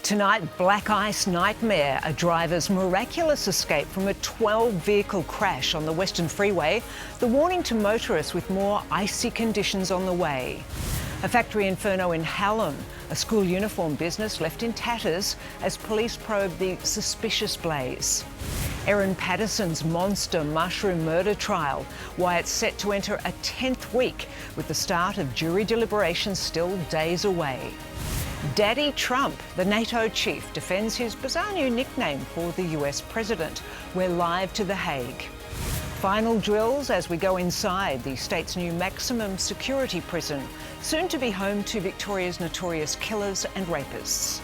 Tonight, black ice nightmare, a driver's miraculous escape from a 12-vehicle crash on the Western Freeway, the warning to motorists with more icy conditions on the way. A factory inferno in Hallam, a school uniform business left in tatters as police probe the suspicious blaze. Erin Patterson's monster mushroom murder trial, why it's set to enter a 10th week with the start of jury deliberations still days away. Daddy Trump, the NATO chief, defends his bizarre new nickname for the US president. We're live to The Hague. Final drills as we go inside the state's new maximum security prison, soon to be home to Victoria's notorious killers and rapists.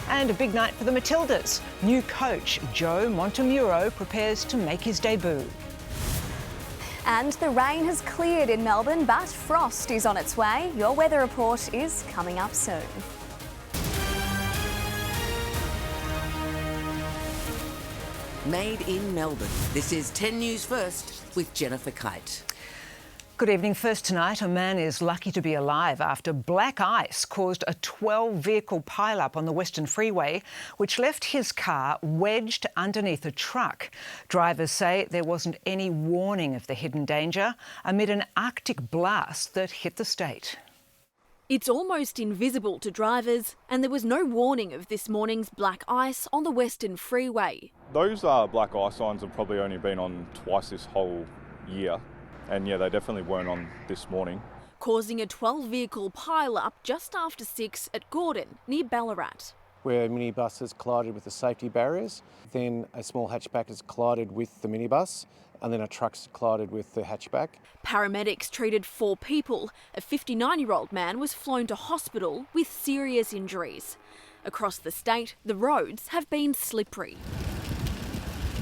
And a big night for the Matildas. New coach Joe Montemuro prepares to make his debut. And the rain has cleared in Melbourne, but frost is on its way. Your weather report is coming up soon. Made in Melbourne. This is 10 News First with Jennifer Keyte. Good evening. First tonight, a man is lucky to be alive after black ice caused a 12-vehicle pileup on the Western Freeway, which left his car wedged underneath a truck. Drivers say there wasn't any warning of the hidden danger amid an Arctic blast that hit the state. It's almost invisible to drivers, and there was no warning of this morning's black ice on the Western Freeway. Those black ice signs have probably only been on twice this whole year. And yeah, they definitely weren't on this morning. Causing a 12-vehicle pile-up just after 6 at Gordon, near Ballarat. Where a minibus has collided with the safety barriers, then a small hatchback has collided with the minibus, and then a truck's collided with the hatchback. Paramedics treated 4 people. A 59-year-old man was flown to hospital with serious injuries. Across the state, the roads have been slippery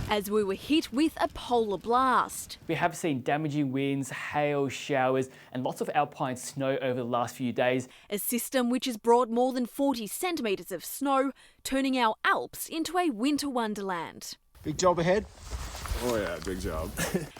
as we were hit with a polar blast. We have seen damaging winds, hail, showers and lots of alpine snow over the last few days. A system which has brought more than 40 centimetres of snow, turning our Alps into a winter wonderland. Big job ahead. Oh yeah, big job.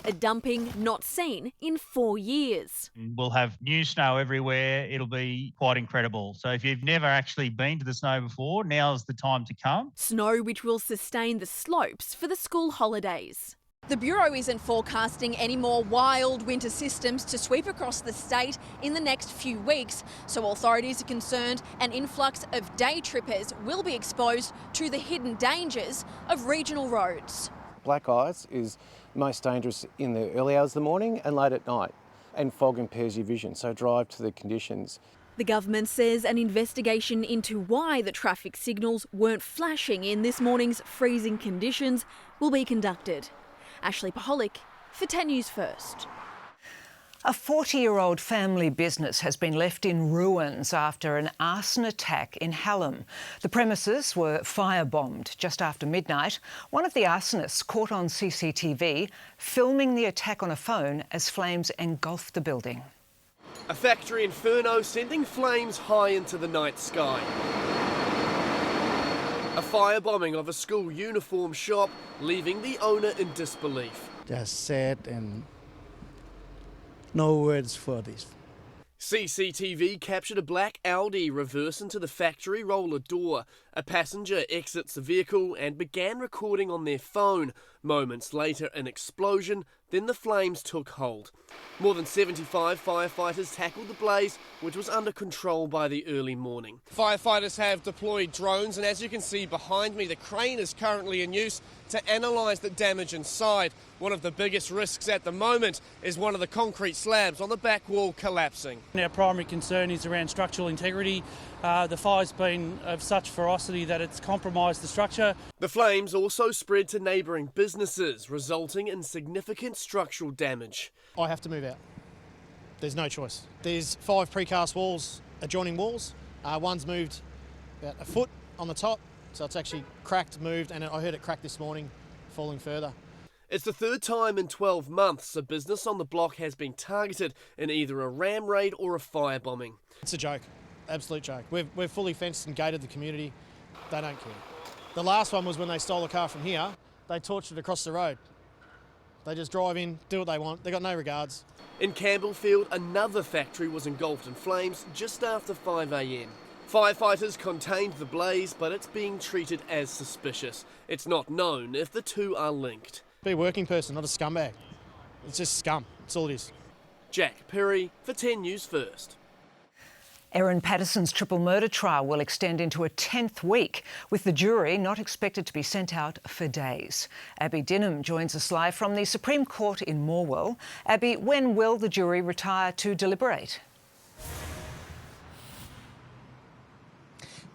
A dumping not seen in 4 years. We'll have new snow everywhere. It'll be quite incredible. So if you've never actually been to the snow before, now's the time to come. Snow which will sustain the slopes for the school holidays. The Bureau isn't forecasting any more wild winter systems to sweep across the state in the next few weeks, so authorities are concerned an influx of day trippers will be exposed to the hidden dangers of regional roads. Black ice is most dangerous in the early hours of the morning and late at night, and fog impairs your vision, so drive to the conditions. The government says an investigation into why the traffic signals weren't flashing in this morning's freezing conditions will be conducted. Ashley Paholic for 10 News First. A 40-year-old family business has been left in ruins after an arson attack in Hallam. The premises were firebombed just after midnight. One of the arsonists caught on CCTV filming the attack on a phone as flames engulfed the building. A factory inferno sending flames high into the night sky. A firebombing of a school uniform shop, leaving the owner in disbelief. Just sad and no words for this. CCTV captured a black Audi reverse into the factory roller door. A passenger exits the vehicle and began recording on their phone. Moments later, an explosion, then the flames took hold. More than 75 firefighters tackled the blaze, which was under control by the early morning. Firefighters have deployed drones, and as you can see behind me, the crane is currently in use to analyse the damage inside. One of the biggest risks at the moment is one of the concrete slabs on the back wall collapsing. Our primary concern is around structural integrity. The fire's been of such ferocity that it's compromised the structure. The flames also spread to neighbouring businesses, resulting in significant structural damage. I have to move out. There's no choice. There's 5 precast walls, adjoining walls. One's moved about a foot on the top, so it's actually cracked, moved, and I heard it crack this morning, falling further. It's the third time in 12 months a business on the block has been targeted in either a ram raid or a firebombing. It's a joke, absolute joke. We've fully fenced and gated the community. They don't care. The last one was when they stole a car from here. They torched it across the road. They just drive in, do what they want. They got no regards. In Campbellfield, another factory was engulfed in flames just after 5 a.m. Firefighters contained the blaze, but it's being treated as suspicious. It's not known if the two are linked. Be a working person, not a scumbag. It's just scum. That's all it is. Jack Perry for 10 News First. Erin Patterson's triple murder trial will extend into a 10th week, with the jury not expected to be sent out for days. Abby Dinham joins us live from the Supreme Court in Morwell. Abby, when will the jury retire to deliberate?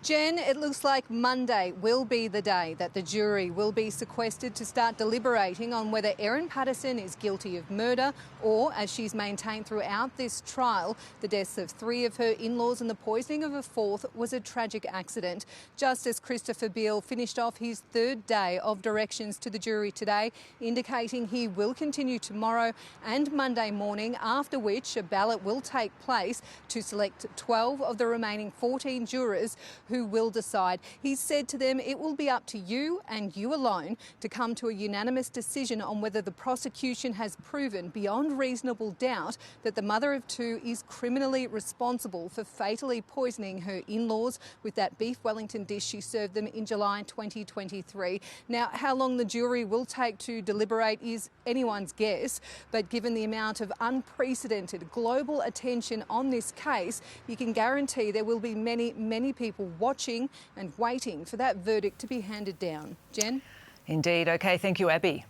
Jen, it looks like Monday will be the day that the jury will be sequestered to start deliberating on whether Erin Patterson is guilty of murder or, as she's maintained throughout this trial, the deaths of 3 of her in-laws and the poisoning of a 4th was a tragic accident. Justice Christopher Beale finished off his 3rd day of directions to the jury today, indicating he will continue tomorrow and Monday morning, after which a ballot will take place to select 12 of the remaining 14 jurors who will decide. He said to them, it will be up to you and you alone to come to a unanimous decision on whether the prosecution has proven beyond reasonable doubt that the mother of 2 is criminally responsible for fatally poisoning her in-laws with that beef Wellington dish she served them in July 2023. Now, how long the jury will take to deliberate is anyone's guess, but given the amount of unprecedented global attention on this case, you can guarantee there will be many people watching and waiting for that verdict to be handed down. Jen? Indeed. OK, thank you, Abby.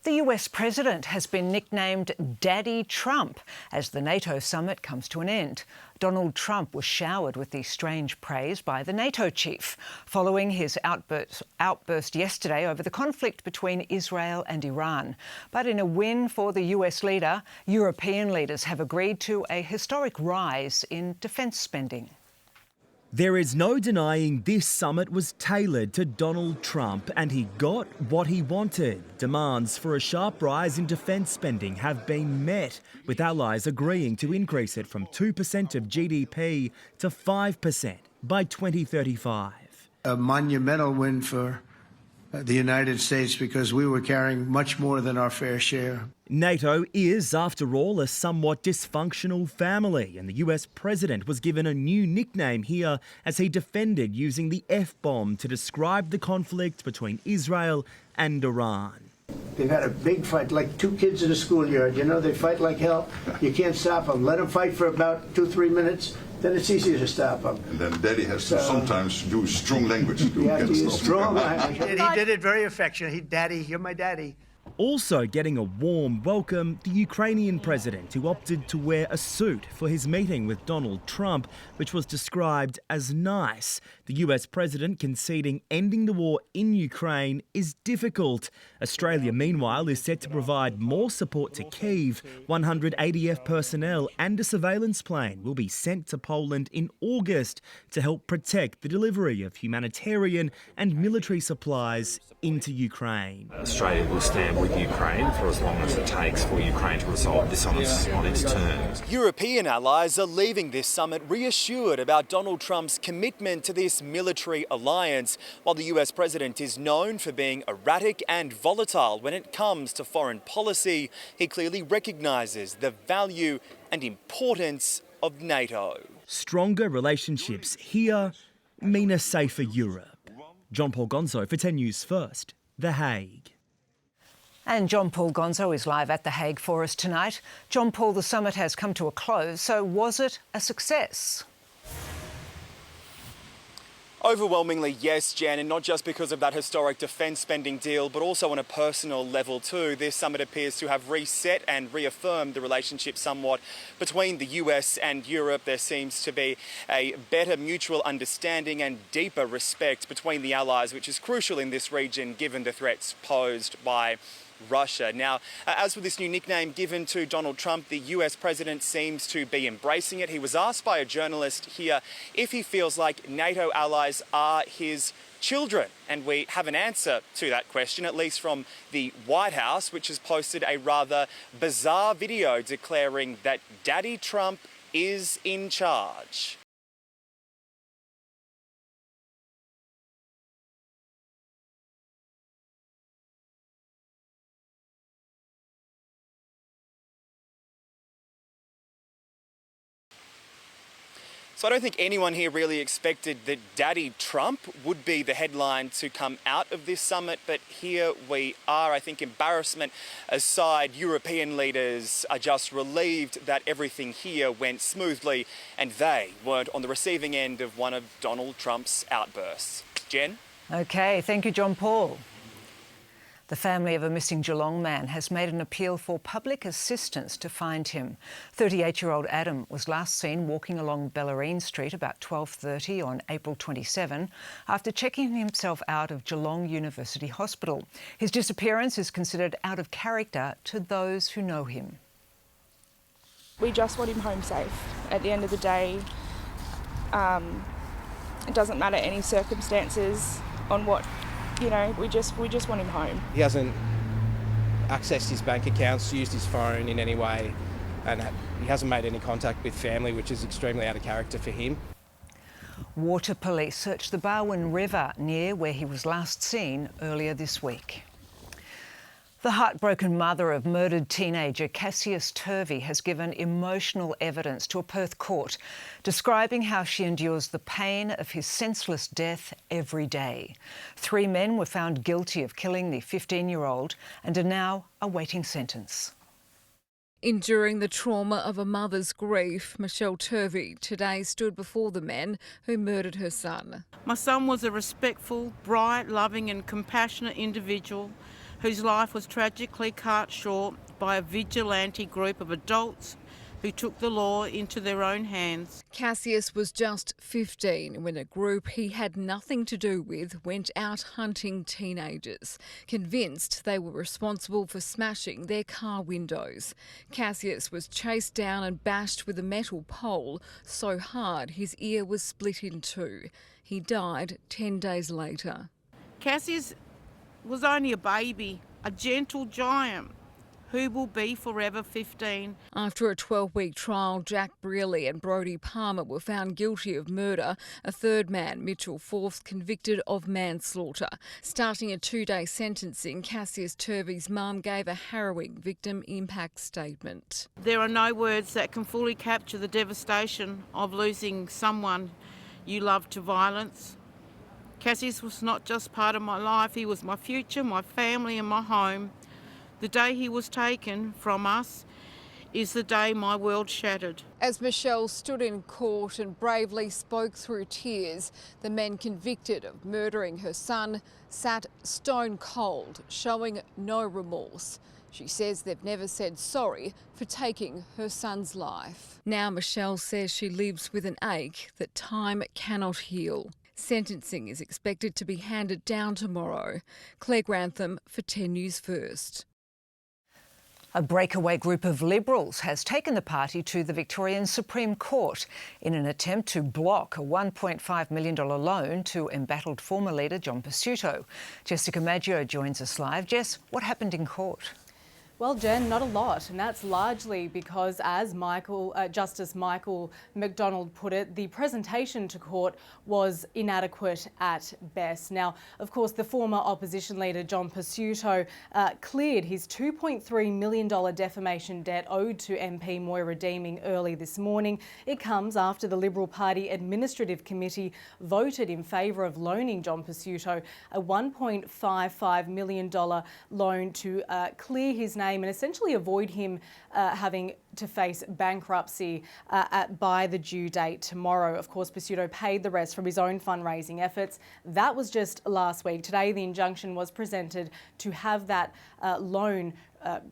The US president has been nicknamed Daddy Trump as the NATO summit comes to an end. Donald Trump was showered with the strange praise by the NATO chief following his outburst yesterday over the conflict between Israel and Iran. But in a win for the US leader, European leaders have agreed to a historic rise in defence spending. There is no denying this summit was tailored to Donald Trump, and he got what he wanted. Demands for a sharp rise in defence spending have been met, with allies agreeing to increase it from 2% of GDP to 5% by 2035. A monumental win for the United States because we were carrying much more than our fair share. NATO is, after all, a somewhat dysfunctional family, and the US president was given a new nickname here as he defended using the F-bomb to describe the conflict between Israel and Iran. They've had a big fight, like 2 kids in a schoolyard. You know, they fight like hell. You can't stop them. Let them fight for about 2-3 minutes. Then it's easier to stop them. And then Daddy has to sometimes use strong language to get stuff. Strong language. He did it very affectionate. Daddy, you're my daddy. Also getting a warm welcome, the Ukrainian president, who opted to wear a suit for his meeting with Donald Trump, which was described as nice. The US president conceding ending the war in Ukraine is difficult. Australia, meanwhile, is set to provide more support to Kyiv. 100 ADF personnel and a surveillance plane will be sent to Poland in August to help protect the delivery of humanitarian and military supplies into Ukraine. Australia will stand with Ukraine for as long as it takes for Ukraine to resolve this on its terms. European allies are leaving this summit reassured about Donald Trump's commitment to this military alliance, while the US president is known for being erratic and volatile when it comes to foreign policy. He clearly recognises the value and importance of NATO. Stronger relationships here mean a safer Europe. John Paul Gonzo for 10 News First, The Hague. And John Paul Gonzo is live at The Hague for us tonight. John Paul, the summit has come to a close, so was it a success? Overwhelmingly, yes, Jan, and not just because of that historic defence spending deal, but also on a personal level too. This summit appears to have reset and reaffirmed the relationship somewhat between the US and Europe. There seems to be a better mutual understanding and deeper respect between the allies, which is crucial in this region given the threats posed by Russia. Now, as for this new nickname given to Donald Trump, the US president seems to be embracing it. He was asked by a journalist here if he feels like NATO allies are his children. And we have an answer to that question, at least from the White House, which has posted a rather bizarre video declaring that Daddy Trump is in charge. So I don't think anyone here really expected that Daddy Trump would be the headline to come out of this summit, but here we are. I think embarrassment aside, European leaders are just relieved that everything here went smoothly and they weren't on the receiving end of one of Donald Trump's outbursts. Jen? OK, thank you, John Paul. The family of a missing Geelong man has made an appeal for public assistance to find him. 38-year-old Adam was last seen walking along Bellarine Street about 12:30 on April 27 after checking himself out of Geelong University Hospital. His disappearance is considered out of character to those who know him. We just want him home safe. At the end of the day, it doesn't matter any circumstances on what. You know, we just want him home. He hasn't accessed his bank accounts, used his phone in any way, and he hasn't made any contact with family, which is extremely out of character for him. Water police searched the Barwon River near where he was last seen earlier this week. The heartbroken mother of murdered teenager Casius Turvey has given emotional evidence to a Perth court, describing how she endures the pain of his senseless death every day. 3 men were found guilty of killing the 15-year-old and are now awaiting sentence. Enduring the trauma of a mother's grief, Michelle Turvey today stood before the men who murdered her son. My son was a respectful, bright, loving and compassionate individual whose life was tragically cut short by a vigilante group of adults who took the law into their own hands. Casius was just 15 when a group he had nothing to do with went out hunting teenagers, convinced they were responsible for smashing their car windows. Casius was chased down and bashed with a metal pole so hard his ear was split in two. He died 10 days later. Casius was only a baby, a gentle giant who will be forever 15. After a 12-week trial, Jack Brearley and Brodie Palmer were found guilty of murder. A third man, Mitchell Forth, convicted of manslaughter. Starting a 2-day sentencing, Casius Turvey's mum gave a harrowing victim impact statement. There are no words that can fully capture the devastation of losing someone you love to violence. Casius was not just part of my life, he was my future, my family and my home. The day he was taken from us is the day my world shattered. As Michelle stood in court and bravely spoke through tears, the men convicted of murdering her son sat stone cold, showing no remorse. She says they've never said sorry for taking her son's life. Now Michelle says she lives with an ache that time cannot heal. Sentencing is expected to be handed down tomorrow. Claire Grantham for 10 News First. A breakaway group of Liberals has taken the party to the Victorian Supreme Court in an attempt to block a $1.5 million loan to embattled former leader John Pesutto. Jessica Maggio joins us live. Jess, what happened in court? Well, Jen, not a lot, and that's largely because, as Justice Michael McDonald put it, the presentation to court was inadequate at best. Now, of course, the former opposition leader John Pesutto cleared his $2.3 million defamation debt owed to MP Moira Deeming early this morning. It comes after the Liberal Party Administrative Committee voted in favour of loaning John Pesutto a $1.55 million loan to clear his name and essentially avoid him having to face bankruptcy by the due date tomorrow. Of course, Pesutto paid the rest from his own fundraising efforts. That was just last week. Today, the injunction was presented to have that loan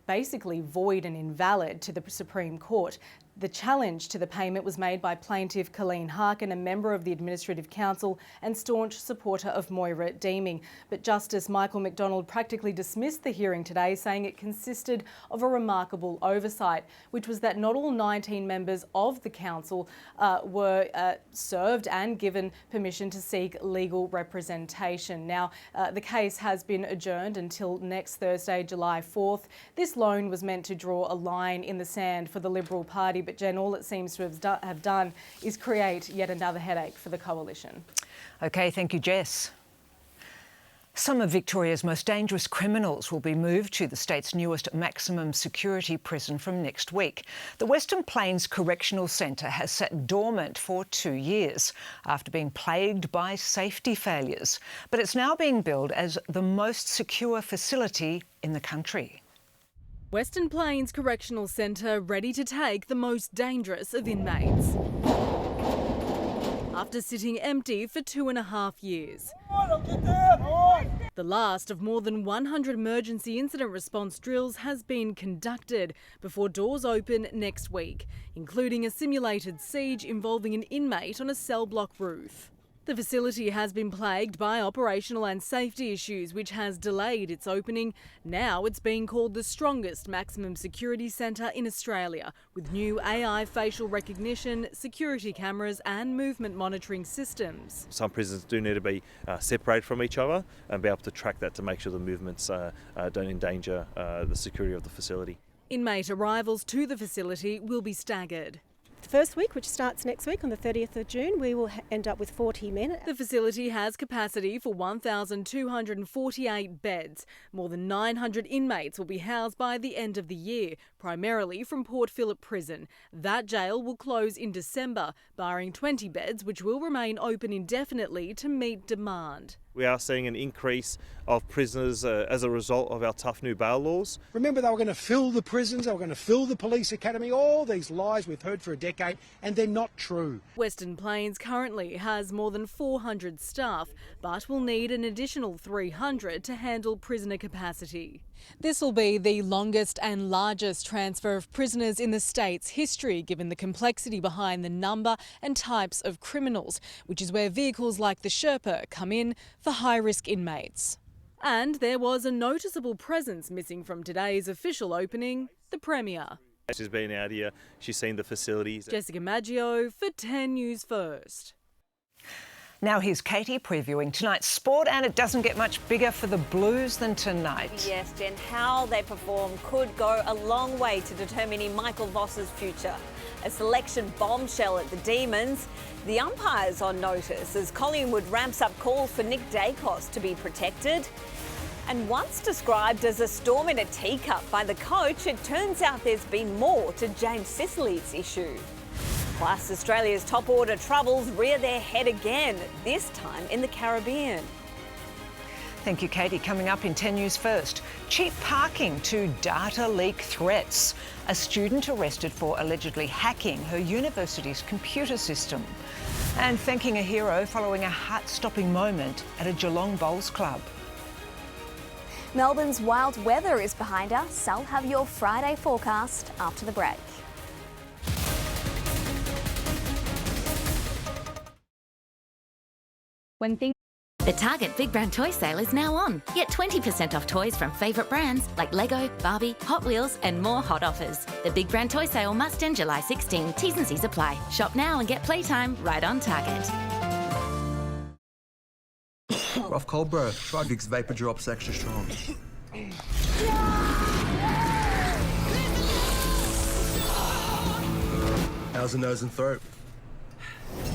basically void and invalid to the Supreme Court. The challenge to the payment was made by plaintiff Colleen Harkin, a member of the Administrative Council and staunch supporter of Moira Deeming. But Justice Michael McDonald practically dismissed the hearing today, saying it consisted of a remarkable oversight, which was that not all 19 members of the council were served and given permission to seek legal representation. Now, the case has been adjourned until next Thursday, July 4th. This loan was meant to draw a line in the sand for the Liberal Party, but Jen, all it seems to have done is create yet another headache for the coalition. OK, thank you, Jess. Some of Victoria's most dangerous criminals will be moved to the state's newest maximum security prison from next week. The Western Plains Correctional Centre has sat dormant for 2 years after being plagued by safety failures. But it's now being billed as the most secure facility in the country. Western Plains Correctional Centre ready to take the most dangerous of inmates. After sitting empty for 2.5 years. The last of more than 100 emergency incident response drills has been conducted before doors open next week, including a simulated siege involving an inmate on a cell block roof. The facility has been plagued by operational and safety issues, which has delayed its opening. Now it's being called the strongest maximum security centre in Australia, with new AI facial recognition, security cameras and movement monitoring systems. Some prisons do need to be separated from each other and be able to track that to make sure the movements don't endanger the security of the facility. Inmate arrivals to the facility will be staggered. The first week, which starts next week on the 30th of June, we will end up with 40 men. The facility has capacity for 1,248 beds. More than 900 inmates will be housed by the end of the year, primarily from Port Phillip Prison. That jail will close in December, barring 20 beds, which will remain open indefinitely to meet demand. We are seeing an increase of prisoners as a result of our tough new bail laws. Remember, they were going to fill the prisons, they were going to fill the police academy, all these lies we've heard for a decade, and they're not true. Western Plains currently has more than 400 staff, but will need an additional 300 to handle prisoner capacity. This will be the longest and largest transfer of prisoners in the state's history, given the complexity behind the number and types of criminals, which is where vehicles like the Sherpa come in for high-risk inmates. And there was a noticeable presence missing from today's official opening, the Premier. She's been out here, she's seen the facilities. Jessica Maggio for 10 News First. Now here's Keyte previewing tonight's sport, and it doesn't get much bigger for the Blues than tonight. Yes, Jen, how they perform could go a long way to determining Michael Voss's future. A selection bombshell at the Demons. The umpires on notice as Collingwood ramps up calls for Nick Dacos to be protected. And once described as a storm in a teacup by the coach, it turns out there's been more to James Sicily's issue. Plus, Australia's top order troubles rear their head again, this time in the Caribbean. Thank you, Keyte. Coming up in 10 News First, cheap parking to data leak threats. A student arrested for allegedly hacking her university's computer system. And thanking a hero following a heart-stopping moment at a Geelong Bowls club. Melbourne's wild weather is behind us. I'll have your Friday forecast after the break. The Target Big Brand Toy Sale is now on. Get 20% off toys from favourite brands like Lego, Barbie, Hot Wheels and more hot offers. The Big Brand Toy Sale must end July 16. T's and C's apply. Shop now and get playtime right on Target. Rough cold, bro. Try Vicks Vapor Drops Extra Strong. How's the nose and throat?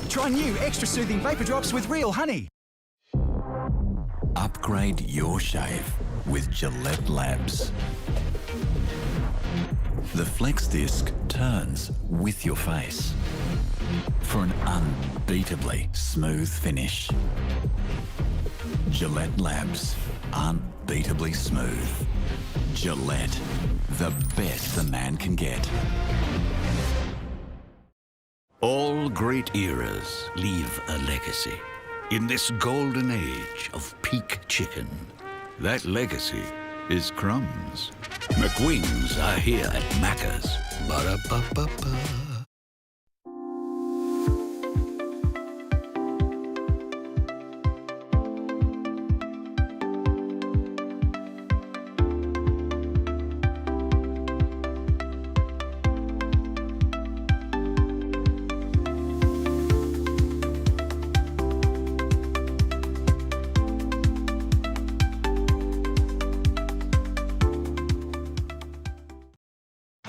Try new extra soothing Vapor Drops with real honey. Upgrade your shave with Gillette Labs. The Flex Disc turns with your face for an unbeatably smooth finish. Gillette Labs, unbeatably smooth. Gillette, the best the man can get. All great eras leave a legacy. In this golden age of peak chicken, that legacy is crumbs. McWings are here at Macca's. Ba-da-ba-ba-ba.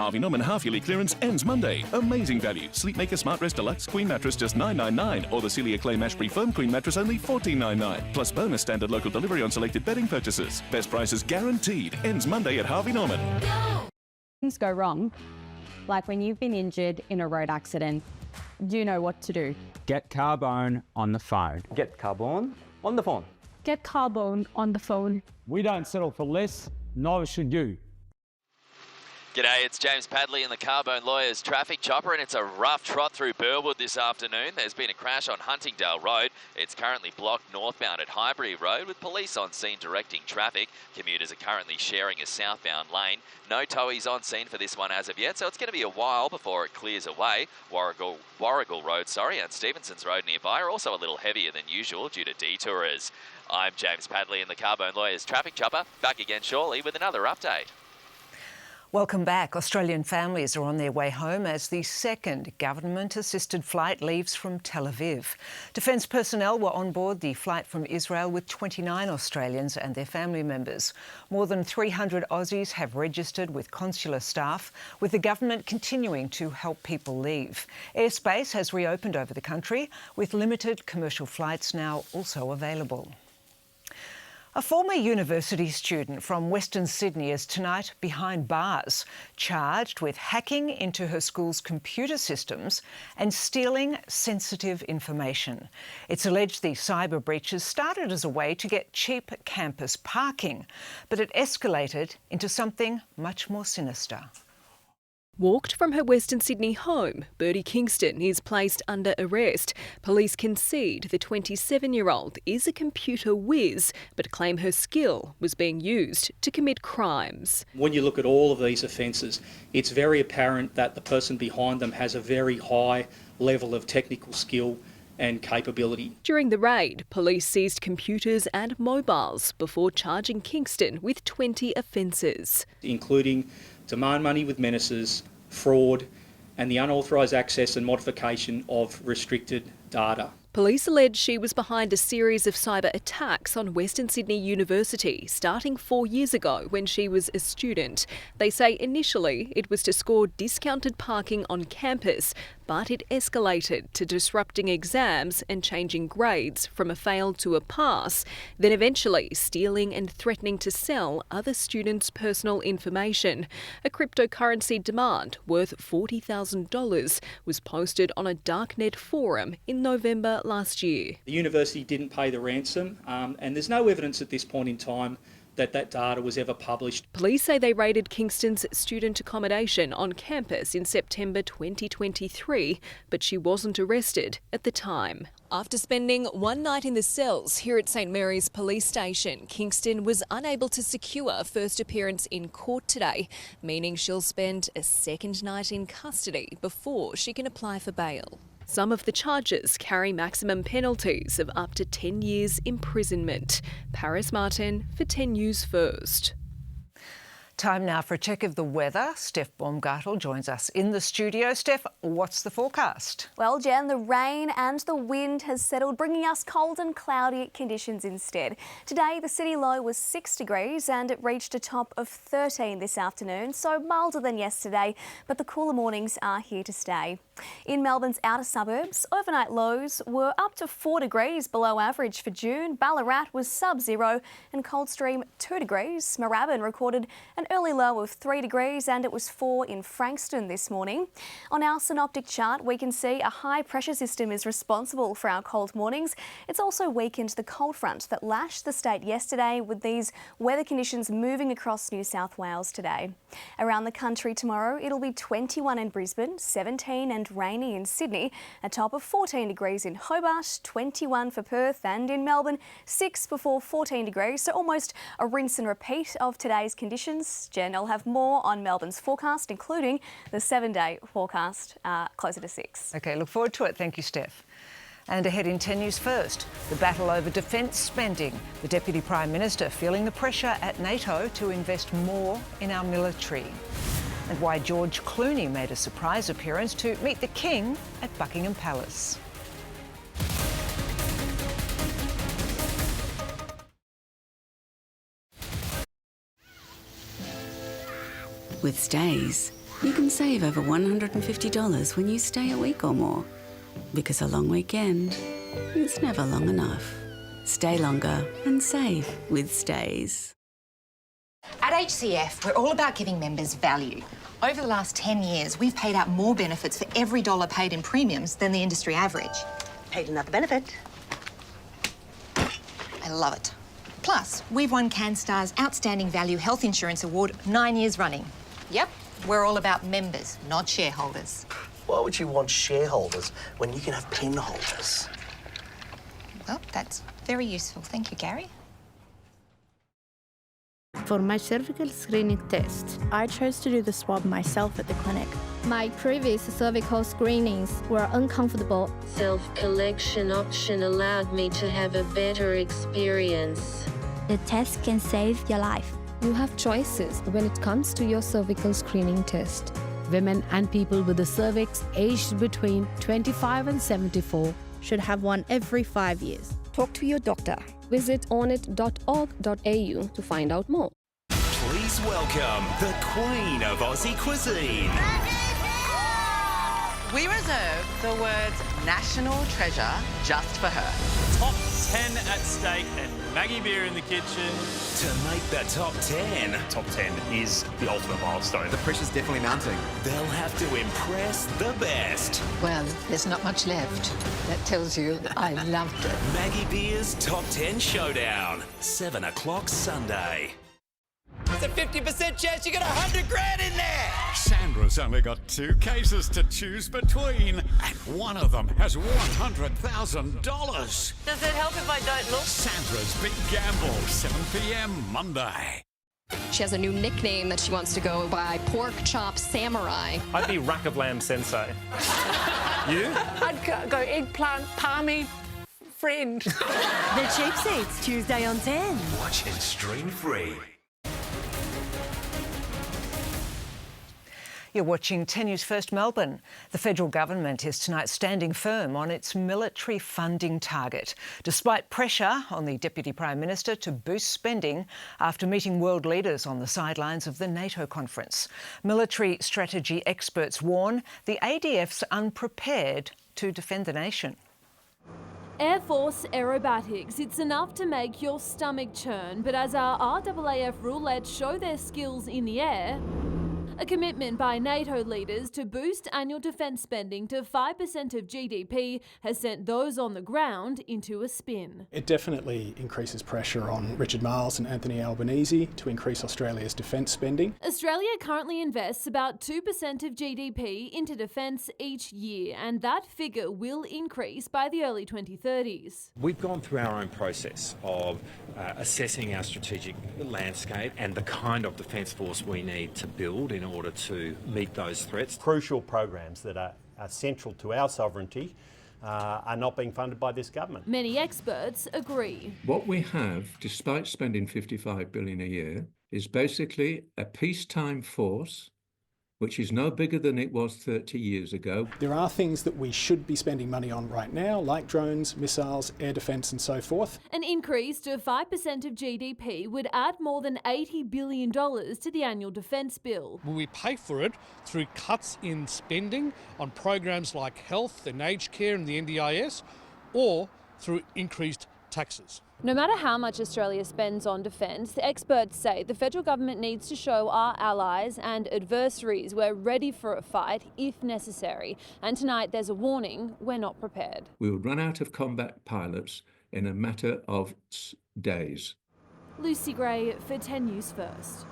Harvey Norman half-yearly clearance ends Monday. Amazing value. Sleepmaker Smart Rest Deluxe Queen Mattress just $9.99, or the Celia Clay Mashbury Foam Queen Mattress only $14.99. Plus bonus standard local delivery on selected bedding purchases. Best prices guaranteed. Ends Monday at Harvey Norman. Things go wrong, like when you've been injured in a road accident, do you know what to do? Get Carbone on the phone. Get Carbone on the phone. Get Carbone on the phone. We don't settle for less, neither should you. G'day, it's James Padley in the Carbone Lawyers Traffic Chopper, and it's a rough trot through Burwood this afternoon. There's been a crash on Huntingdale Road. It's currently blocked northbound at Highbury Road with police on scene directing traffic. Commuters are currently sharing a southbound lane. No towies on scene for this one as of yet, so it's going to be a while before it clears away. Warrigal Road, and Stevenson's Road nearby are also a little heavier than usual due to detourers. I'm James Padley in the Carbone Lawyers Traffic Chopper. Back again shortly with another update. Welcome back. Australian families are on their way home as the second government-assisted flight leaves from Tel Aviv. Defence personnel were on board the flight from Israel with 29 Australians and their family members. More than 300 Aussies have registered with consular staff, with the government continuing to help people leave. Airspace has reopened over the country, with limited commercial flights now also available. A former university student from Western Sydney is tonight behind bars, charged with hacking into her school's computer systems and stealing sensitive information. It's alleged the cyber breaches started as a way to get cheap campus parking, but it escalated into something much more sinister. Walked from her Western Sydney home, Birdie Kingston is placed under arrest. Police concede the 27-year-old is a computer whiz, but claim her skill was being used to commit crimes. When you look at all of these offences, it's very apparent that the person behind them has a very high level of technical skill and capability. During the raid, police seized computers and mobiles before charging Kingston with 20 offences, including demand money with menaces, fraud, and the unauthorised access and modification of restricted data. Police allege she was behind a series of cyber attacks on Western Sydney University, starting 4 years ago when she was a student. They say initially it was to score discounted parking on campus, but it escalated to disrupting exams and changing grades from a fail to a pass, then eventually stealing and threatening to sell other students' personal information. A cryptocurrency demand worth $40,000 was posted on a darknet forum in November last year. The university didn't pay the ransom, and there's no evidence at this point in time that data was ever published. Police say they raided Kingston's student accommodation on campus in September 2023, but she wasn't arrested at the time. After spending one night in the cells here at St Mary's Police Station, Kingston was unable to secure a first appearance in court today, meaning she'll spend a second night in custody before she can apply for bail. Some of the charges carry maximum penalties of up to 10 years imprisonment. Paris Martin for 10 News First. Time now for a check of the weather. Steph Baumgartel joins us in the studio. Steph, what's the forecast? Well, Jen, the rain and the wind has settled, bringing us cold and cloudy conditions instead. Today, the city low was 6 degrees and it reached a top of 13 this afternoon, so milder than yesterday, but the cooler mornings are here to stay. In Melbourne's outer suburbs, overnight lows were up to 4 degrees below average for June. Ballarat was sub-zero and Coldstream 2 degrees. Moorabbin recorded an early low of 3 degrees and it was 4 in Frankston this morning. On our synoptic chart, we can see a high pressure system is responsible for our cold mornings. It's also weakened the cold front that lashed the state yesterday, with these weather conditions moving across New South Wales today. Around the country tomorrow, it'll be 21 in Brisbane, 17 and rainy in Sydney, a top of 14 degrees in Hobart, 21 for Perth, and in Melbourne, 6 before 14 degrees, so almost a rinse and repeat of today's conditions. Jen, I'll have more on Melbourne's forecast, including the 7-day forecast closer to 6. OK, look forward to it. Thank you, Steph. And ahead in 10 News First, the battle over defence spending. The Deputy Prime Minister feeling the pressure at NATO to invest more in our military. And why George Clooney made a surprise appearance to meet the King at Buckingham Palace. With stays, You can save over $150 when you stay a week or more. Because a long weekend, it's never long enough. Stay longer and save with Stays. At HCF, we're all about giving members value. Over the last 10 years, we've paid out more benefits for every dollar paid in premiums than the industry average. Paid another benefit. I love it. Plus, we've won CanStar's Outstanding Value Health Insurance Award 9 years running. Yep, we're all about members, not shareholders. Why would you want shareholders when you can have pin holders? Well, that's very useful. Thank you, Gary. For my cervical screening test, I chose to do the swab myself at the clinic. My previous cervical screenings were uncomfortable. Self-collection option allowed me to have a better experience. The test can save your life. You have choices when it comes to your cervical screening test. Women and people with the cervix aged between 25 and 74 should have one every 5 years. Talk to your doctor. Visit onit.org.au to find out more. Please welcome the Queen of Aussie Cuisine. We reserve the words national treasure just for her. Top 10 at stake and Maggie Beer in the kitchen. To make the top 10. Top 10 is the ultimate milestone. The pressure's definitely mounting. They'll have to impress the best. Well, there's not much left. That tells you I loved it. Maggie Beer's Top 10 Showdown. 7 o'clock Sunday. There's a 50% chance you get 100 grand in there. Sandra's only got 2 cases to choose between, and one of them has $100,000. Does it help if I don't look? Sandra's Big Gamble, 7 p.m. Monday. She has a new nickname that she wants to go by, Pork Chop Samurai. I'd be Rack of Lamb Sensei. You? I'd go Eggplant Palmy Friend. The Cheap Seats, Tuesday on 10. Watch and stream free. You're watching 10 News First Melbourne. The federal government is tonight standing firm on its military funding target, despite pressure on the Deputy Prime Minister to boost spending after meeting world leaders on the sidelines of the NATO conference. Military strategy experts warn the ADF's unprepared to defend the nation. Air Force aerobatics, it's enough to make your stomach churn, but as our RAAF roulettes show their skills in the air, a commitment by NATO leaders to boost annual defence spending to 5% of GDP has sent those on the ground into a spin. It definitely increases pressure on Richard Marles and Anthony Albanese to increase Australia's defence spending. Australia currently invests about 2% of GDP into defence each year, and that figure will increase by the early 2030s. We've gone through our own process of assessing our strategic landscape and the kind of defence force we need to build in order to meet those threats. Crucial programs that are central to our sovereignty are not being funded by this government. Many experts agree. What we have, despite spending $55 billion a year, is basically a peacetime force which is no bigger than it was 30 years ago. There are things that we should be spending money on right now, like drones, missiles, air defence and so forth. An increase to 5% of GDP would add more than $80 billion to the annual defence bill. Will we pay for it through cuts in spending on programs like health and aged care and the NDIS, or through increased taxes? No matter how much Australia spends on defence, the experts say the federal government needs to show our allies and adversaries we're ready for a fight if necessary. And tonight there's a warning, we're not prepared. We would run out of combat pilots in a matter of days. Lucy Gray for 10 News First.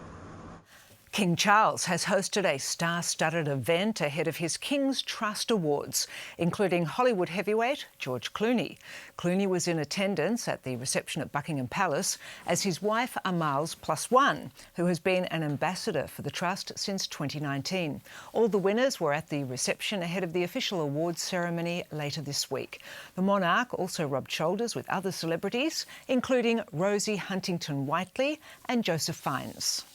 King Charles has hosted a star-studded event ahead of his King's Trust Awards, including Hollywood heavyweight George Clooney. Clooney was in attendance at the reception at Buckingham Palace as his wife Amal's +1, who has been an ambassador for the Trust since 2019. All the winners were at the reception ahead of the official awards ceremony later this week. The monarch also rubbed shoulders with other celebrities, including Rosie Huntington-Whiteley and Joseph Fiennes.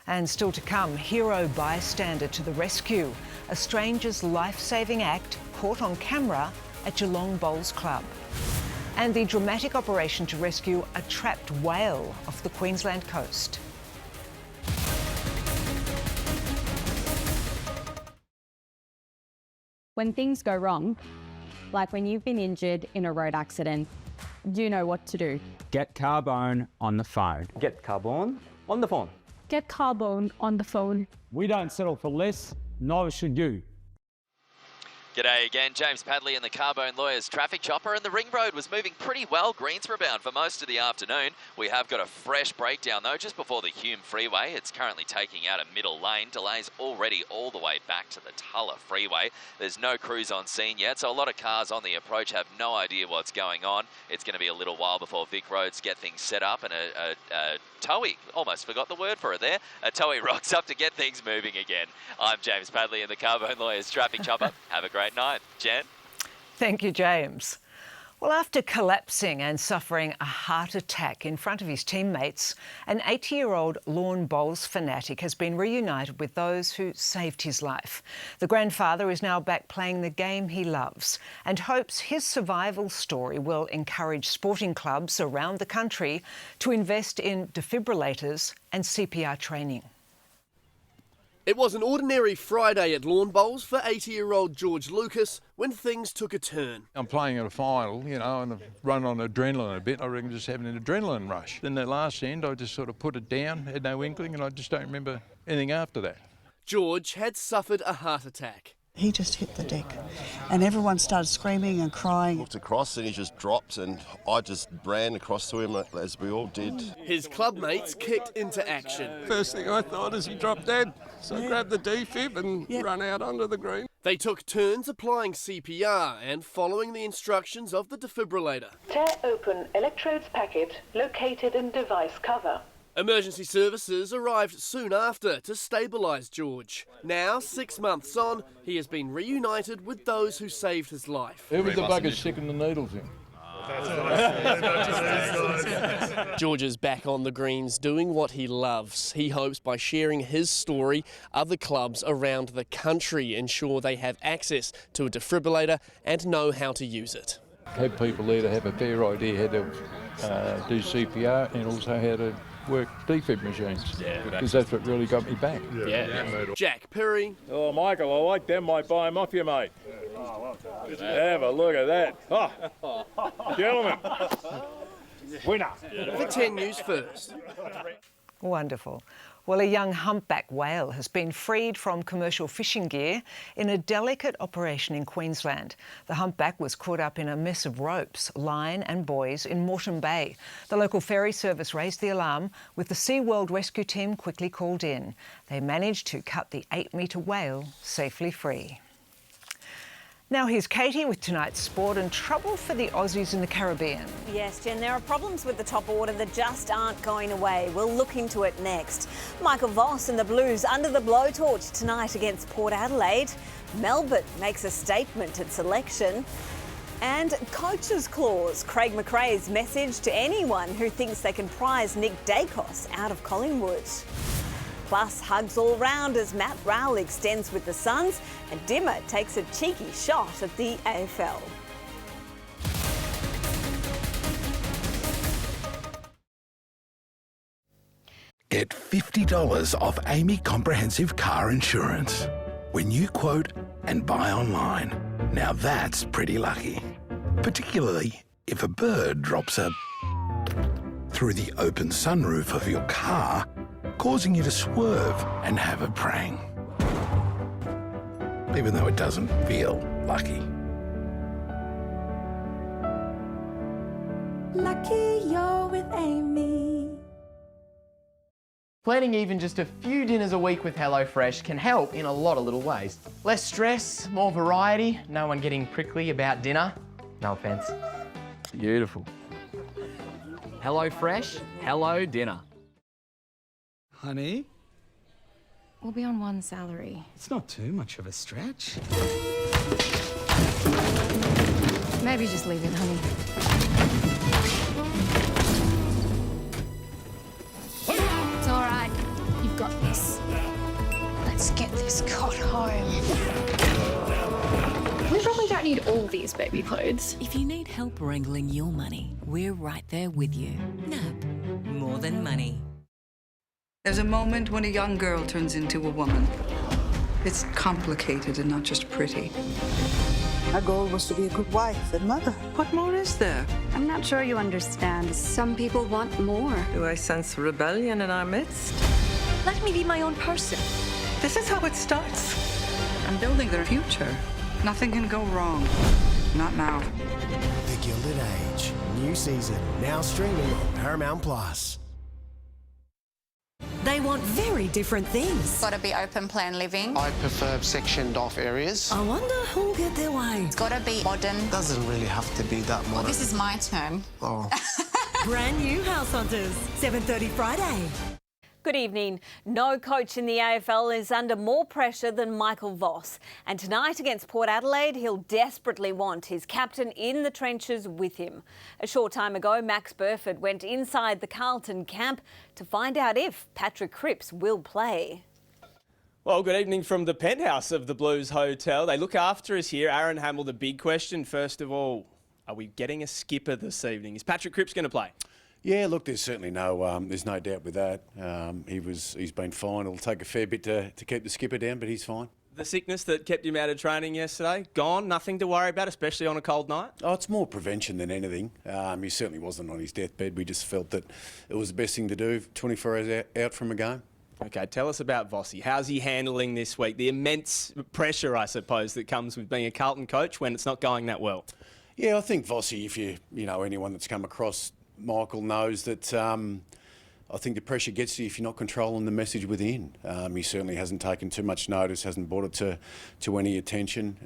And still to come, hero bystander to the rescue. A stranger's life-saving act caught on camera at Geelong Bowls Club. And the dramatic operation to rescue a trapped whale off the Queensland coast. When things go wrong, like when you've been injured in a road accident, you know what to do. Get Carbone on the phone. Get Carbone on the phone. Get Carbone on the phone. We don't settle for less, neither should you. G'day again, James Padley and the Carbone Lawyers traffic chopper, and the ring road was moving pretty well Greensboro bound for most of the afternoon. We have got a fresh breakdown though just before the Hume Freeway. It's currently taking out a middle lane. Delays already all the way back to the Tulla Freeway. There's no crews on scene yet, so a lot of cars on the approach have no idea what's going on. It's going to be a little while before Vic Roads get things set up, and a towey, almost forgot the word for it there, a towey rocks up to get things moving again. I'm James Padley and the Carbone Lawyers traffic chopper. Have a great night. Jen? Thank you, James. Well, after collapsing and suffering a heart attack in front of his teammates, an 80-year-old lawn bowls fanatic has been reunited with those who saved his life. The grandfather is now back playing the game he loves and hopes his survival story will encourage sporting clubs around the country to invest in defibrillators and CPR training. It was an ordinary Friday at lawn bowls for 80-year-old George Lucas when things took a turn. I'm playing at a final, you know, and I've run on adrenaline a bit. I reckon just having an adrenaline rush. Then that last end, I just sort of put it down, had no inkling, and I just don't remember anything after that. George had suffered a heart attack. He just hit the deck and everyone started screaming and crying. Looked across and he just dropped and I just ran across to him as we all did. His club mates kicked into action. First thing I thought is he dropped dead, so I grabbed the defib and run out onto the green. They took turns applying CPR and following the instructions of the defibrillator. Tear open electrodes packet located in device cover. Emergency services arrived soon after to stabilise George. Now, 6 months on, he has been reunited with those who saved his life. Who was the bugger sticking the needles in? George is back on the greens doing what he loves. He hopes by sharing his story, other clubs around the country ensure they have access to a defibrillator and know how to use it. Have people there to have a fair idea how to do CPR and also how to work defib machines, because that's what really got me back. Jack Perry. Oh, Michael, I like them. Might buy them off you, mate. Have a look at that. Oh, gentlemen. Winner. For 10 News First. Wonderful. Well, a young humpback whale has been freed from commercial fishing gear in a delicate operation in Queensland. The humpback was caught up in a mess of ropes, line and buoys in Moreton Bay. The local ferry service raised the alarm, with the SeaWorld rescue team quickly called in. They managed to cut the 8-metre whale safely free. Now here's Keyte with tonight's sport, and trouble for the Aussies in the Caribbean. Yes, Jen, there are problems with the top order that just aren't going away. We'll look into it next. Michael Voss and the Blues under the blowtorch tonight against Port Adelaide. Melbourne makes a statement at selection. And coach's clause, Craig McRae's message to anyone who thinks they can prize Nick Dacos out of Collingwood. Plus, hugs all round as Matt Rowell extends with the Suns and Dimmer takes a cheeky shot at the AFL. Get $50 off Amy Comprehensive Car Insurance when you quote and buy online. Now that's pretty lucky. Particularly if a bird drops through the open sunroof of your car, causing you to swerve and have a prang. Even though it doesn't feel lucky. Lucky you're with Amy. Planning even just a few dinners a week with HelloFresh can help in a lot of little ways. Less stress, more variety, no one getting prickly about dinner. No offence. Beautiful. HelloFresh, hello dinner. Honey? We'll be on one salary. It's not too much of a stretch. Maybe just leave it, honey. It's all right. You've got this. Let's get this cot home. We probably don't need all these baby clothes. If you need help wrangling your money, we're right there with you. NAB, more than money. There's a moment when a young girl turns into a woman. It's complicated and not just pretty. Our goal was to be a good wife and mother. What more is there? I'm not sure you understand. Some people want more. Do I sense rebellion in our midst? Let me be my own person. This is how it starts. I'm building their future. Nothing can go wrong. Not now. The Gilded Age. New season. Now streaming on Paramount+. They want very different things. Got to be open plan living. I prefer sectioned off areas. I wonder who'll get their way. It's got to be modern. Doesn't really have to be that modern. Well, this is my turn. Oh. Brand new House Hunters, 7:30 Friday. Good evening. No coach in the AFL is under more pressure than Michael Voss. And tonight against Port Adelaide, he'll desperately want his captain in the trenches with him. A short time ago, Max Burford went inside the Carlton camp to find out if Patrick Cripps will play. Well, good evening from the penthouse of the Blues Hotel. They look after us here. Aaron Hamill, the big question, first of all, are we getting a skipper this evening? Is Patrick Cripps going to play? Yeah, look, there's certainly there's no doubt with that. He's been fine. It'll take a fair bit to keep the skipper down, but he's fine. The sickness that kept him out of training yesterday, gone, nothing to worry about, especially on a cold night? Oh, it's more prevention than anything. He certainly wasn't on his deathbed. We just felt that it was the best thing to do 24 hours out from a game. Okay, tell us about Vossi. How's he handling this week? The immense pressure, I suppose, that comes with being a Carlton coach when it's not going that well. Yeah, I think Vossi, if you know anyone that's come across Michael knows that I think the pressure gets to you if you're not controlling the message within. He certainly hasn't taken too much notice, hasn't brought it to any attention.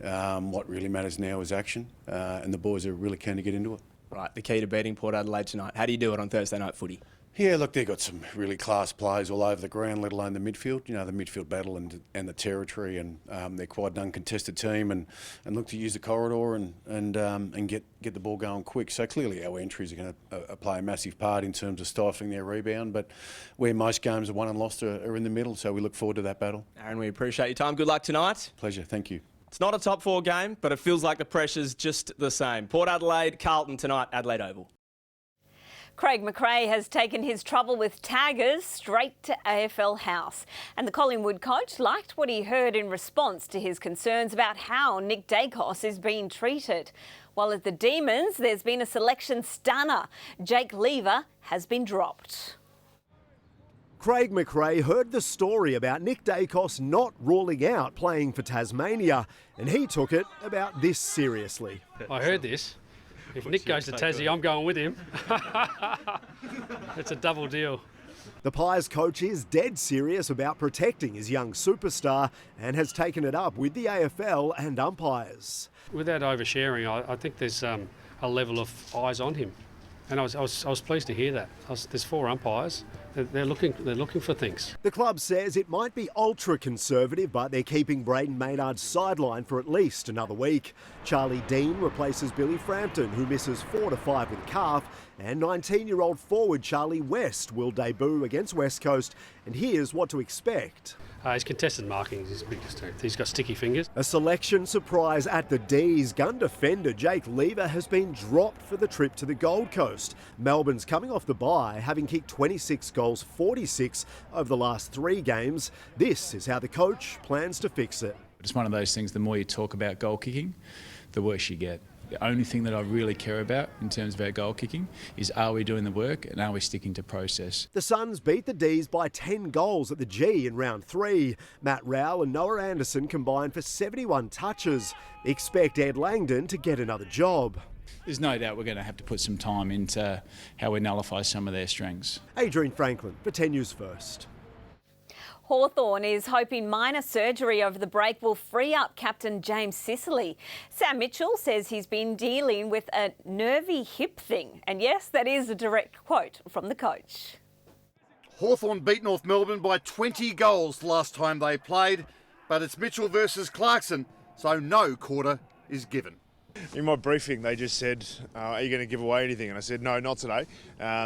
What really matters now is action, and the boys are really keen to get into it. Right, the key to beating Port Adelaide tonight. How do you do it on Thursday night footy? Yeah, look, they've got some really class players all over the ground, let alone the midfield. You know, the midfield battle and the territory, and they're quite an uncontested team, and look to use the corridor and get the ball going quick. So clearly our entries are going to play a massive part in terms of stifling their rebound, but where most games are won and lost are in the middle, so we look forward to that battle. Aaron, we appreciate your time. Good luck tonight. Pleasure, thank you. It's not a top four game, but it feels like the pressure's just the same. Port Adelaide, Carlton tonight, Adelaide Oval. Craig McRae has taken his trouble with taggers straight to AFL House. And the Collingwood coach liked what he heard in response to his concerns about how Nick Dacos is being treated. While at the Demons, there's been a selection stunner. Jake Lever has been dropped. Craig McRae heard the story about Nick Dacos not ruling out playing for Tasmania, and he took it about this seriously. I heard this. If Nick goes to Tassie, I'm going with him. It's a double deal. The Pies coach is dead serious about protecting his young superstar and has taken it up with the AFL and umpires. Without oversharing, I think there's a level of eyes on him. And I was pleased to hear that. There's 4 umpires. They're looking for things. The club says it might be ultra-conservative, but they're keeping Braden Maynard sidelined for at least another week. Charlie Dean replaces Billy Frampton, who misses 4 to 5 with calf, and 19-year-old forward Charlie West will debut against West Coast, and here's what to expect. His contested marking is his biggest strength. He's got sticky fingers. A selection surprise at the D's. Gun defender Jake Lever has been dropped for the trip to the Gold Coast. Melbourne's coming off the bye, having kicked 26 goals, 46 over the last 3 games. This is how the coach plans to fix it. It's one of those things, the more you talk about goal kicking, the worse you get. The only thing that I really care about in terms of our goal kicking is, are we doing the work and are we sticking to process? The Suns beat the D's by 10 goals at the G in round 3. Matt Rowell and Noah Anderson combined for 71 touches. Expect Ed Langdon to get another job. There's no doubt we're going to have to put some time into how we nullify some of their strengths. Adrian Franklin for 10 News First. Hawthorn is hoping minor surgery over the break will free up captain James Sicily. Sam Mitchell says he's been dealing with a nervy hip thing. And yes, that is a direct quote from the coach. Hawthorn beat North Melbourne by 20 goals last time they played, but it's Mitchell versus Clarkson, so no quarter is given. In my briefing, they just said, are you going to give away anything? And I said, no, not today.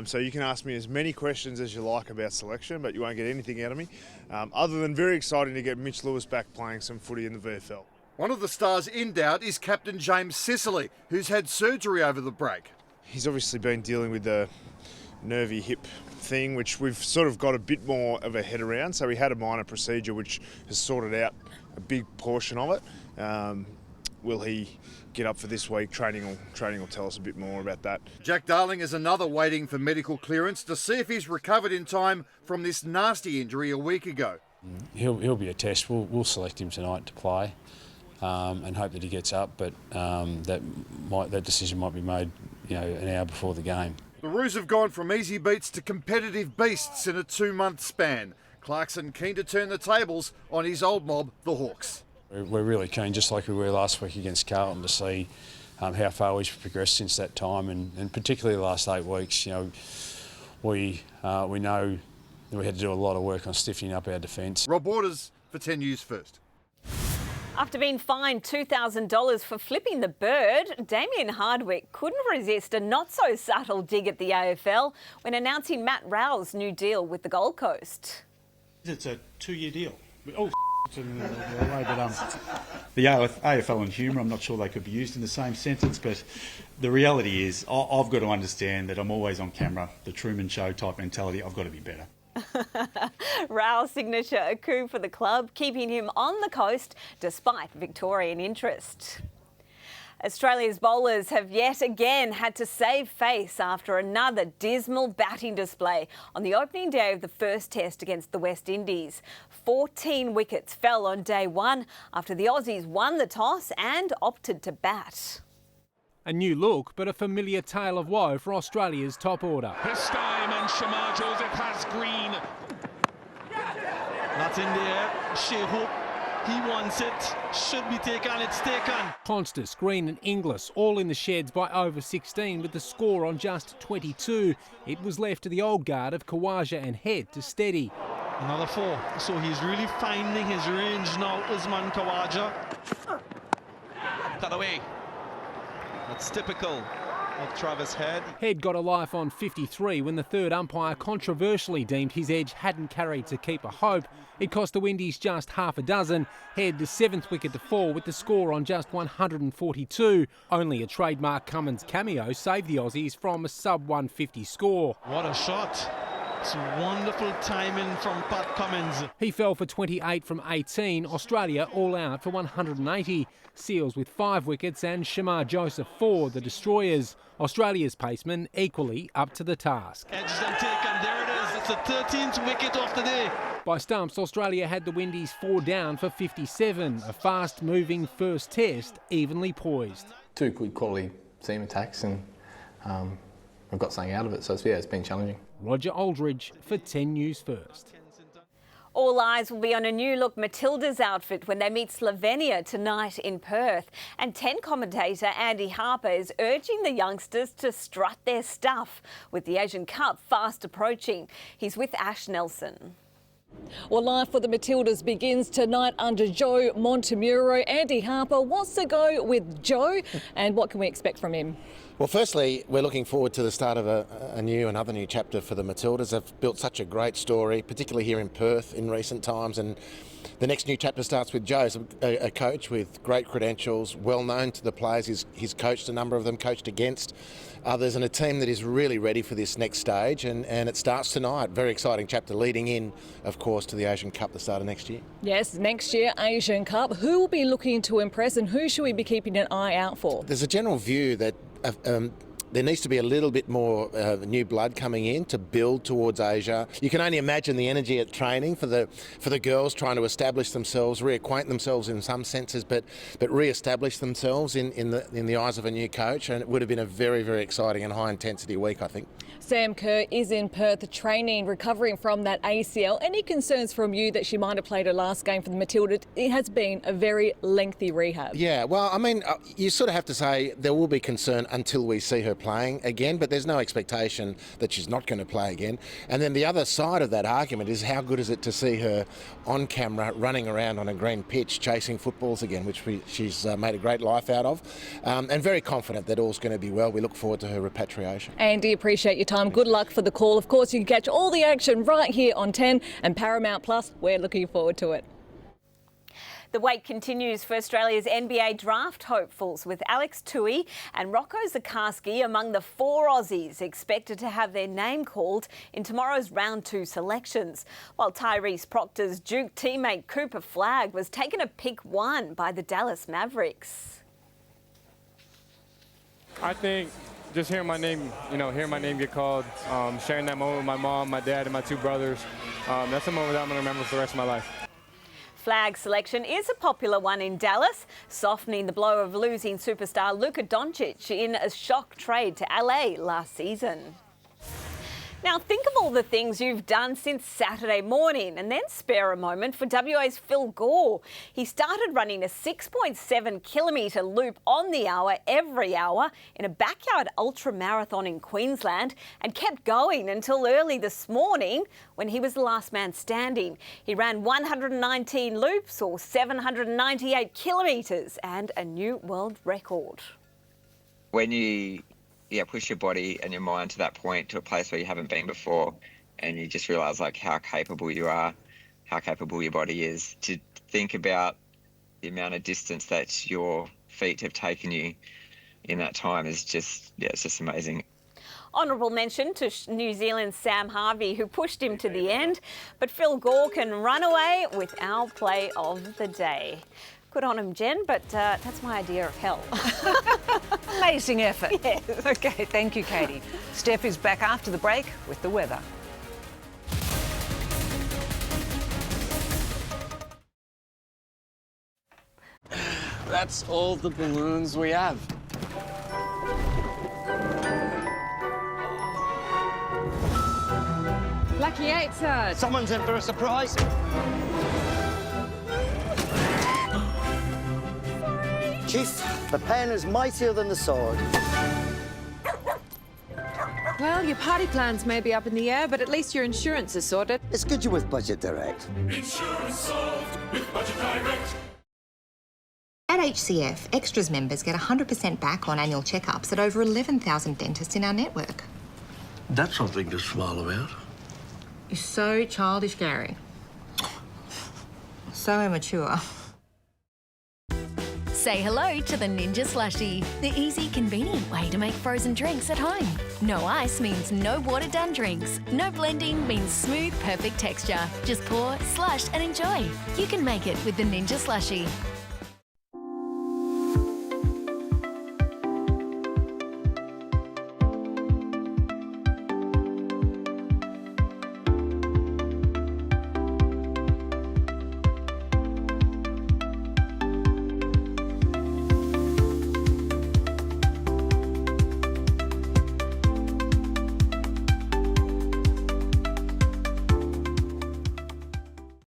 So you can ask me as many questions as you like about selection, but you won't get anything out of me, other than very exciting to get Mitch Lewis back playing some footy in the VFL. One of the stars in doubt is captain James Sicily, who's had surgery over the break. He's obviously been dealing with the nervy hip thing, which we've sort of got a bit more of a head around. So we had a minor procedure which has sorted out big portion of it. Will he get up for this week? Training will tell us a bit more about that. Jack Darling is another waiting for medical clearance to see if he's recovered in time from this nasty injury a week ago. He'll be a test. We'll select him tonight to play and hope that he gets up, but that decision might be made, an hour before the game. The Roos have gone from easy beats to competitive beasts in a 2-month span. Clarkson keen to turn the tables on his old mob, the Hawks. We're really keen, just like we were last week against Carlton, to see how far we've progressed since that time, and particularly the last 8 weeks. We know that we had to do a lot of work on stiffening up our defence. Rob Waters for 10 News First. After being fined $2,000 for flipping the bird, Damien Hardwick couldn't resist a not-so-subtle dig at the AFL when announcing Matt Rowe's new deal with the Gold Coast. It's a 2-year deal. The AFL and humour, I'm not sure they could be used in the same sentence, but the reality is I've got to understand that I'm always on camera, the Truman Show type mentality. I've got to be better. Rowe's signature a coup for the club, keeping him on the coast despite Victorian interest. Australia's bowlers have yet again had to save face after another dismal batting display on the opening day of the first test against the West Indies. 14 wickets fell on day one after the Aussies won the toss and opted to bat. A new look, but a familiar tale of woe for Australia's top order. This time, and Shamar Joseph has green. Not in there. Shea Hope, he wants it. Should be taken, it's taken. Constas, Green and Inglis all in the sheds by over 16 with the score on just 22. It was left to the old guard of Khawaja and Head to steady. Another 4. So he's really finding his range now, Usman Khawaja. That away. That's typical of Travis Head. Head got a life on 53 when the third umpire controversially deemed his edge hadn't carried to keep a hope. It cost the Windies just half a dozen. Head the 7th wicket to fall with the score on just 142. Only a trademark Cummins cameo saved the Aussies from a sub-150 score. What a shot. It's wonderful timing from Pat Cummins. He fell for 28 from 18. Australia all out for 180. Seals with 5 wickets and Shamar Joseph 4, the destroyers. Australia's pacemen equally up to the task. Edged and taken, there it is. It's the 13th wicket of the day. By stumps, Australia had the Windies 4 down for 57. A fast-moving first test, evenly poised. 2 good quality seam attacks and we've got something out of it. So it's been challenging. Roger Aldridge for 10 News First. All eyes will be on a new-look Matildas outfit when they meet Slovenia tonight in Perth. And 10 commentator Andy Harper is urging the youngsters to strut their stuff with the Asian Cup fast approaching. He's with Ash Nelson. Well, life for the Matildas begins tonight under Joe Montemuro. Andy Harper wants to go with Joe, and what can we expect from him? Well, firstly, we're looking forward to the start of another new chapter for the Matildas. They've built such a great story, particularly here in Perth in recent times, and the next new chapter starts with Joe, a coach with great credentials, well known to the players. He's coached a number of them, coached against others, and a team that is really ready for this next stage, and it starts tonight. Very exciting chapter leading in, of course, to the Asian Cup the start of next year. Yes, next year, Asian Cup. Who will be looking to impress and who should we be keeping an eye out for? There's a general view that there needs to be a little bit more new blood coming in to build towards Asia. You can only imagine the energy at training for the girls trying to establish themselves, reacquaint themselves in some senses, but re-establish themselves in the eyes of a new coach. And it would have been a very, very exciting and high intensity week, I think. Sam Kerr is in Perth training, recovering from that ACL. Any concerns from you that she might have played her last game for the Matildas? It has been a very lengthy rehab. Yeah, well, I mean, you sort of have to say there will be concern until we see her playing again, but there's no expectation that she's not going to play again. And then the other side of that argument is how good is it to see her on camera running around on a green pitch chasing footballs again, which she's made a great life out of, and very confident that all's going to be well. We look forward to her repatriation. Andy, appreciate your time. Good luck for the call. Of course, you can catch all the action right here on 10 and Paramount Plus. We're looking forward to it. The wait continues for Australia's NBA draft hopefuls, with Alex Tui and Rocco Zikarsky among the 4 Aussies expected to have their name called in tomorrow's round 2 selections, while Tyrese Proctor's Duke teammate Cooper Flagg was taken at pick 1 by the Dallas Mavericks. I think just hearing my name, hearing my name get called, sharing that moment with my mom, my dad, and my 2 brothers, that's a moment that I'm going to remember for the rest of my life. Flagg's selection is a popular one in Dallas, softening the blow of losing superstar Luka Doncic in a shock trade to LA last season. Now, think of all the things you've done since Saturday morning and then spare a moment for WA's Phil Gore. He started running a 6.7 kilometre loop on the hour every hour in a backyard ultra marathon in Queensland and kept going until early this morning when he was the last man standing. He ran 119 loops or 798 kilometres and a new world record. When you push your body and your mind to that point, to a place where you haven't been before, and you just realise like how capable you are, how capable your body is. To think about the amount of distance that your feet have taken you in that time is just, it's just amazing. Honourable mention to New Zealand's Sam Harvey, who pushed him to the end, but Phil Gore can run away with our play of the day. Good on him, Jen, but that's my idea of hell. Amazing effort. Yes. OK, thank you, Katie. Steph is back after the break with the weather. That's all the balloons we have. Lucky 8, sir. Someone's in for a surprise. Chief, the pen is mightier than the sword. Well, your party plans may be up in the air, but at least your insurance is sorted. It's good you're with Budget Direct. Insurance solved with Budget Direct. At HCF, Extras members get 100% back on annual checkups at over 11,000 dentists in our network. That's something to smile about. You're so childish, Gary. So immature. Say hello to the Ninja Slushie, the easy, convenient way to make frozen drinks at home. No ice means no watered-down drinks. No blending means smooth, perfect texture. Just pour, slush and enjoy. You can make it with the Ninja Slushie.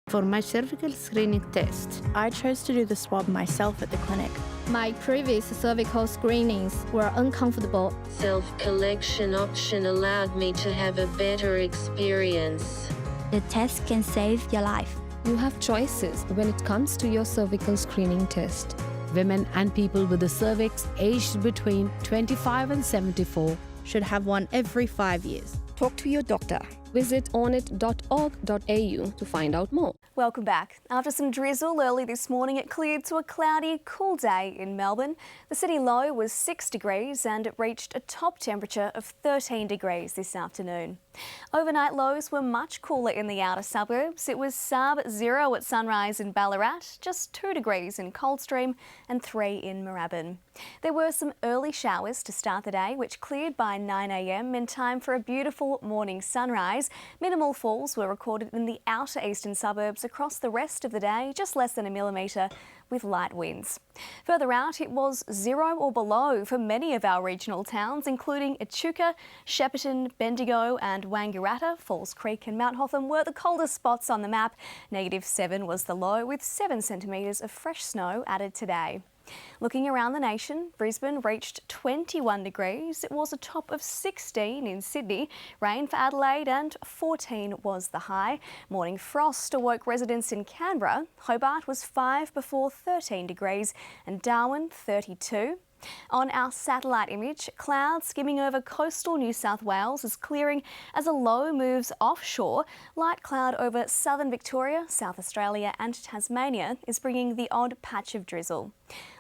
For my cervical screening test, I chose to do the swab myself at the clinic. My previous cervical screenings were uncomfortable. Self-collection option allowed me to have a better experience. The test can save your life. You have choices when it comes to your cervical screening test. Women and people with the cervix aged between 25 and 74 should have one every 5 years. Talk to your doctor. Visit onit.org.au to find out more. Welcome back. After some drizzle early this morning, it cleared to a cloudy, cool day in Melbourne. The city low was 6 degrees and it reached a top temperature of 13 degrees this afternoon. Overnight lows were much cooler in the outer suburbs. It was sub-0 at sunrise in Ballarat, just 2 degrees in Coldstream and 3 in Moorabbin. There were some early showers to start the day, which cleared by 9 a.m. in time for a beautiful morning sunrise. Minimal falls were recorded in the outer eastern suburbs across the rest of the day, just less than a millimetre, with light winds. Further out, it was 0 or below for many of our regional towns, including Echuca, Shepparton, Bendigo and Wangaratta. Falls Creek and Mount Hotham were the coldest spots on the map. -7 was the low, with 7 centimetres of fresh snow added today. Looking around the nation, Brisbane reached 21 degrees. It was a top of 16 in Sydney. Rain for Adelaide and 14 was the high. Morning frost awoke residents in Canberra. Hobart was 5 before 13 degrees and Darwin 32. On our satellite image, clouds skimming over coastal New South Wales is clearing as a low moves offshore. Light cloud over southern Victoria, South Australia and Tasmania is bringing the odd patch of drizzle.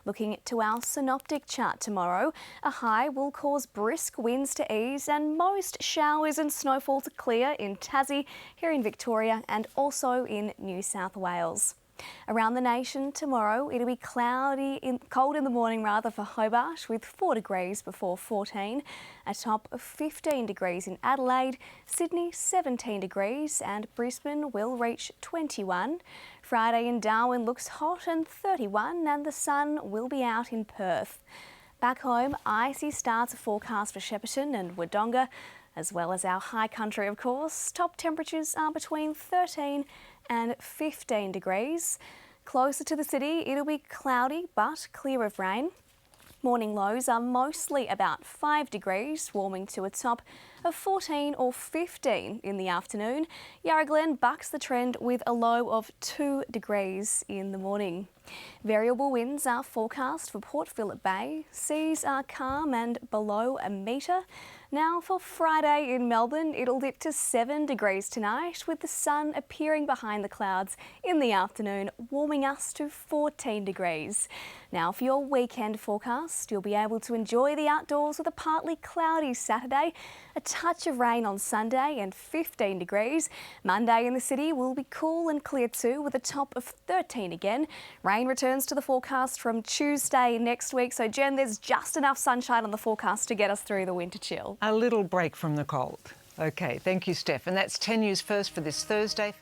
Looking to our synoptic chart tomorrow, a high will cause brisk winds to ease and most showers and snowfall to clear in Tassie, here in Victoria and also in New South Wales. Around the nation tomorrow, it'll be cold in the morning for Hobart with 4 degrees before 14, a top of 15 degrees in Adelaide, Sydney 17 degrees and Brisbane will reach 21. Friday in Darwin looks hot and 31 and the sun will be out in Perth. Back home, icy starts are forecast for Shepparton and Wodonga, as well as our high country of course. Top temperatures are between 13 and 15 degrees. Closer to the city, it'll be cloudy but clear of rain. Morning lows are mostly about 5 degrees, warming to a top of 14 or 15 in the afternoon. Yarra Glen bucks the trend with a low of 2 degrees in the morning. Variable winds are forecast for Port Phillip Bay. Seas are calm and below a metre. Now for Friday in Melbourne, it'll dip to 7 degrees tonight with the sun appearing behind the clouds in the afternoon, warming us to 14 degrees. Now for your weekend forecast, you'll be able to enjoy the outdoors with a partly cloudy Saturday, a touch of rain on Sunday and 15 degrees. Monday in the city will be cool and clear too with a top of 13 again. Rain returns to the forecast from Tuesday next week. So Jen, there's just enough sunshine on the forecast to get us through the winter chill. A little break from the cold. OK, thank you, Steph. And that's 10 News First for this Thursday.